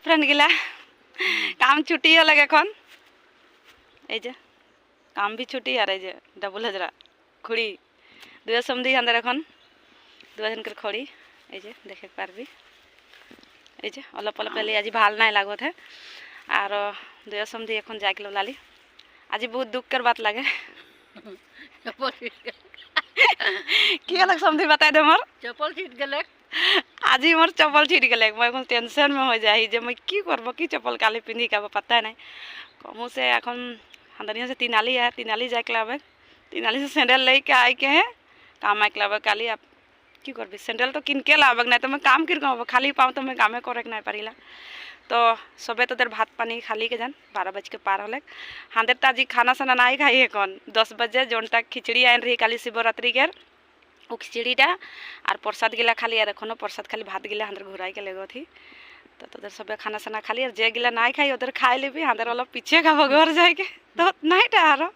friend গিলা কাম ছুটি হলে এখন এই যে কাম भी ছুটি আর এই যে ডাবল হাজরা খুঁড়ি দুই সমধি আন্দার এখন দুজনকার খড়ি এই যে দেখে পারবি এই যে অলপ অলপ এলি আজি ভাল নাই লাগত হে আর দুই সমধি এখন যাইল লালি আজি বহুত দুঃখের বাত লাগে কি अलग समझी बताए दे मोर चप्पल छीट गले আজি मोर चप्पल छिट गले मैं এখন टेंशन में हो जाई जे मैं की करब की चप्पल काली पिंदी का पता नहीं कहूँ से এখন हंदनिया से तीनाली है तीनाली जाके लावे तीनाली से सैंडल ले के आई के है काम आके लावे काली आप की करबी सैंडल तो किन के लावे नहीं तो मैं काम किर कहब खाली पाऊँ तो मैं कामे करे नहीं पारिला तो सबे तो देर भात पानी खाली के जान 12 बज के पार होले हांदेर ताजी खाना साना नहीं खाई है कौन 10 बजे जोनटा खिचड़ी आन रही काली शिवरात्रि के वो खिचड़ीटा और प्रसाद गिला खाली और एखो प्रसाद खाली भात गिला हांदर घुराई के लेगो थी तो तोদের सबे खाना साना खाली और जे गिला नहीं खाई उधर खाई लेबी हांदर वाला पीछे खाबो घर जाके तो नहीं टा आरो